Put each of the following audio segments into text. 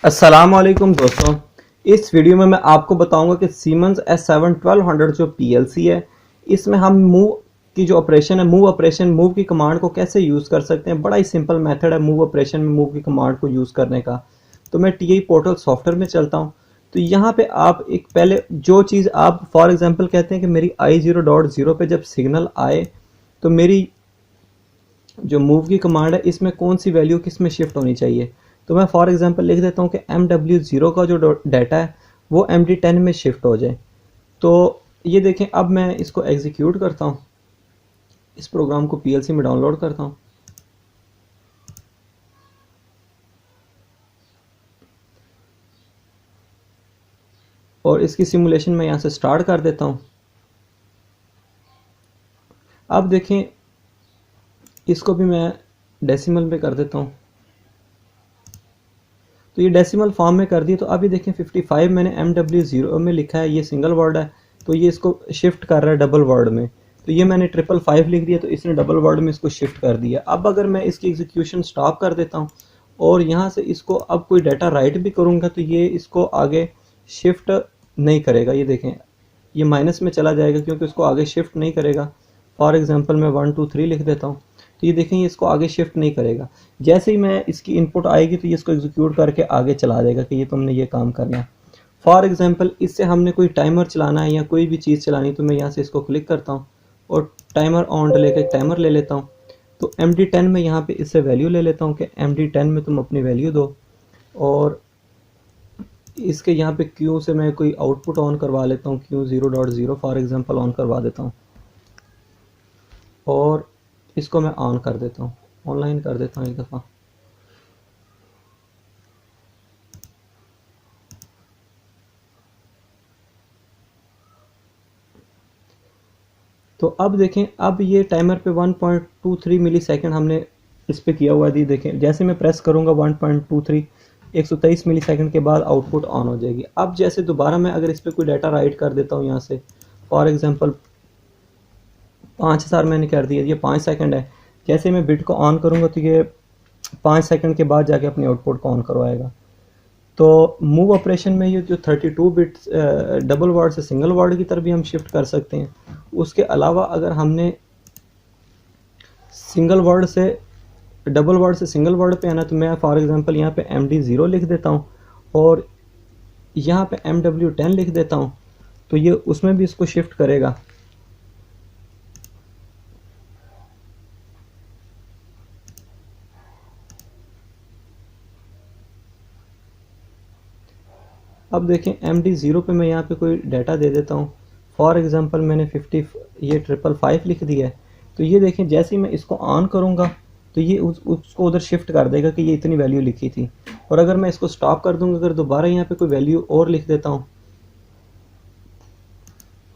अस्सलाम वालेकुम दोस्तों। इस वीडियो में मैं आपको बताऊंगा कि सीमेंस S7 1200 जो PLC है, इसमें हम मूव की जो ऑपरेशन है, मूव की कमांड को कैसे यूज़ कर सकते हैं। बड़ा ही सिंपल मेथड है मूव ऑपरेशन में मूव की कमांड को यूज़ करने का। तो मैं TI पोर्टल सॉफ्टवेयर में चलता हूँ। तो यहाँ पे आप एक पहले जो चीज़ आप फॉर एग्जांपल कहते हैं कि मेरी I0.0 पे जब सिग्नल आए तो मेरी जो मूव की कमांड है इसमें कौन सी वैल्यू किस में शिफ्ट होनी चाहिए। तो मैं फॉर एग्जांपल लिख देता हूँ कि MW0 का जो डाटा है वो MD10 में शिफ्ट हो जाए। तो ये देखें, अब मैं इसको एग्जीक्यूट करता हूँ, इस प्रोग्राम को PLC में डाउनलोड करता हूँ और इसकी सिमुलेशन मैं यहाँ से स्टार्ट कर देता हूँ। अब देखें, इसको भी मैं डेसिमल में कर देता हूँ। तो ये डेसिमल फॉर्म में कर दिए। तो अभी देखें 55 मैंने MW0 में लिखा है, ये सिंगल वर्ड है, तो ये इसको शिफ्ट कर रहा है डबल वर्ड में। तो ये मैंने 555 लिख दिया, तो इसने डबल वर्ड में इसको शिफ्ट कर दिया। अब अगर मैं इसकी एग्जीक्यूशन स्टॉप कर देता हूँ और यहाँ से इसको अब कोई डाटा राइट भी करूँगा तो ये इसको आगे शिफ्ट नहीं करेगा। ये देखें, ये माइनस में चला जाएगा क्योंकि उसको आगे शिफ्ट नहीं करेगा। फॉर एग्जांपल मैं 1 2 3 लिख देता हूँ, तो ये देखें, ये इसको आगे शिफ्ट नहीं करेगा। जैसे ही मैं इसकी इनपुट आएगी तो ये इसको एग्जीक्यूट करके आगे चला देगा कि ये तुमने ये काम करना है। फॉर एग्जांपल इससे हमने कोई टाइमर चलाना है या कोई भी चीज़ चलानी, तो मैं यहाँ से इसको क्लिक करता हूँ और टाइमर ऑन लेकर टाइमर ले लेता हूँ। तो MD10 में यहाँ पे इससे वैल्यू ले लेता हूँ कि MD10 में तुम अपनी वैल्यू दो, और इसके यहाँ पे Q से मैं कोई आउटपुट ऑन करवा लेता हूँ, Q0.0 फॉर एग्जांपल ऑन करवा देता हूँ और इसको मैं ऑन कर देता हूँ, ऑनलाइन कर देता हूँ एक दफ़ा। तो अब देखें, अब ये टाइमर पे 1.23 मिली सेकेंड हमने इस पे किया हुआ है। देखें, जैसे मैं प्रेस करूँगा 1.23 123 मिली सेकेंड के बाद आउटपुट ऑन हो जाएगी। अब जैसे दोबारा मैं अगर इस पर कोई डाटा राइट कर देता हूँ यहाँ से, फॉर एग्जांपल 5000 मैंने कर दिया, ये 5 सेकंड है। जैसे मैं बिट को ऑन करूँगा तो ये 5 सेकंड के बाद जाके अपने आउटपुट को ऑन करवाएगा। तो मूव ऑपरेशन में ये जो 32 बिट्स डबल वर्ड से सिंगल वर्ड की तरफ भी हम शिफ्ट कर सकते हैं। उसके अलावा अगर हमने सिंगल वर्ड से डबल वर्ड से सिंगल वर्ड पे आना, तो मैं फॉर एग्जांपल यहाँ पे MD0 लिख देता हूँ और यहाँ पे MW10 लिख देता हूँ, तो ये उसमें भी इसको शिफ्ट करेगा। अब देखें, MD0 पे मैं यहाँ पे कोई डाटा दे देता हूँ। फॉर एग्जांपल मैंने 50 ये 555 लिख दिया है। तो ये देखें, जैसे ही मैं इसको ऑन करूँगा तो ये उसको उधर शिफ्ट कर देगा कि ये इतनी वैल्यू लिखी थी। और अगर मैं इसको स्टॉप कर दूँगा, अगर दोबारा यहाँ पे कोई वैल्यू और लिख देता हूँ,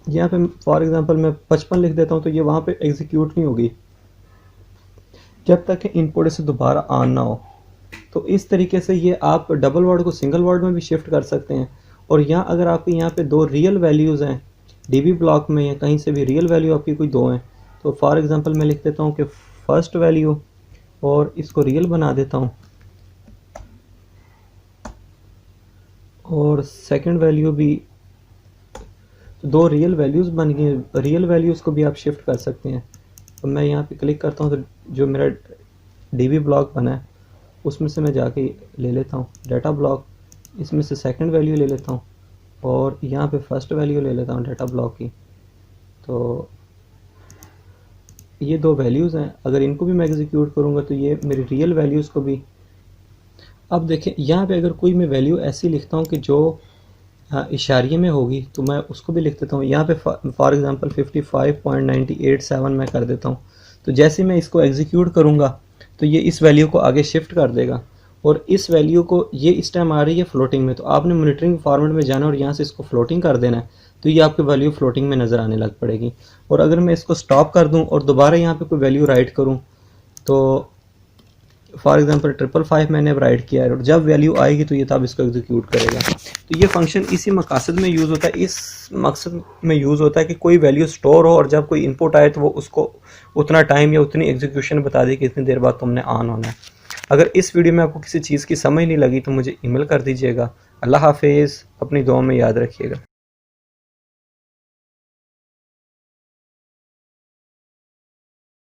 यहाँ पे फॉर एग्जांपल मैं 55 लिख देता हूँ, तो ये वहाँ पे एग्जीक्यूट नहीं होगी जब तक कि इनपुट से दोबारा ऑन ना हो। तो इस तरीके से ये आप डबल वर्ड को सिंगल वर्ड में भी शिफ्ट कर सकते हैं। और यहाँ अगर आपके यहाँ पे दो रियल वैल्यूज़ हैं DB ब्लॉक में या कहीं से भी रियल वैल्यू आपकी कोई दो हैं, तो फॉर एग्जांपल मैं लिख देता हूँ कि फर्स्ट वैल्यू और इसको रियल बना देता हूँ और सेकंड वैल्यू भी, तो दो रियल वैल्यूज़ बन गई। रियल वैल्यूज़ को भी आप शिफ्ट कर सकते हैं। तो मैं यहाँ पे क्लिक करता हूँ तो जो मेरा DB ब्लॉक बना है उसमें से मैं जाके ले लेता हूँ डाटा ब्लॉक, इसमें से सेकंड वैल्यू ले लेता हूँ और यहाँ पे फर्स्ट वैल्यू ले लेता हूँ डाटा ब्लॉक की। तो ये दो वैल्यूज़ हैं, अगर इनको भी मैं एग्जीक्यूट करूँगा तो ये मेरी रियल वैल्यूज़ को भी। अब देखें, यहाँ पे अगर कोई मैं वैल्यू ऐसी लिखता हूँ कि जो इशारिये में होगी, तो मैं उसको भी लिख देता हूँ। यहाँ पे फॉर एग्जांपल 55.987 मैं कर देता हूँ। तो जैसे मैं इसको एग्जीक्यूट करूँगा तो ये इस वैल्यू को आगे शिफ्ट कर देगा और इस वैल्यू को, ये इस टाइम आ रही है फ्लोटिंग में, तो आपने मॉनिटरिंग फॉर्मेट में जाना और यहाँ से इसको फ्लोटिंग कर देना है, तो ये आपकी वैल्यू फ्लोटिंग में नज़र आने लग पड़ेगी। और अगर मैं इसको स्टॉप कर दूँ और दोबारा यहाँ पे कोई वैल्यू राइट करूँ, तो फॉर एग्जांपल 555 मैंने अब राइट किया है और जब वैल्यू आएगी तो ये तब इसको एग्जीक्यूट करेगा। तो ये फंक्शन इसी मकसद में यूज़ होता है, इस मकसद में यूज़ होता है कि कोई वैल्यू स्टोर हो और जब कोई इनपुट आए तो वो उसको उतना टाइम या उतनी एग्जीक्यूशन बता दे कि इतनी देर बाद तुमने ऑन होना है। अगर इस वीडियो में आपको किसी चीज़ की समझ नहीं लगी तो मुझे ईमेल कर दीजिएगा। अल्लाह हाफिज़, अपनी दुआ में याद रखिएगा।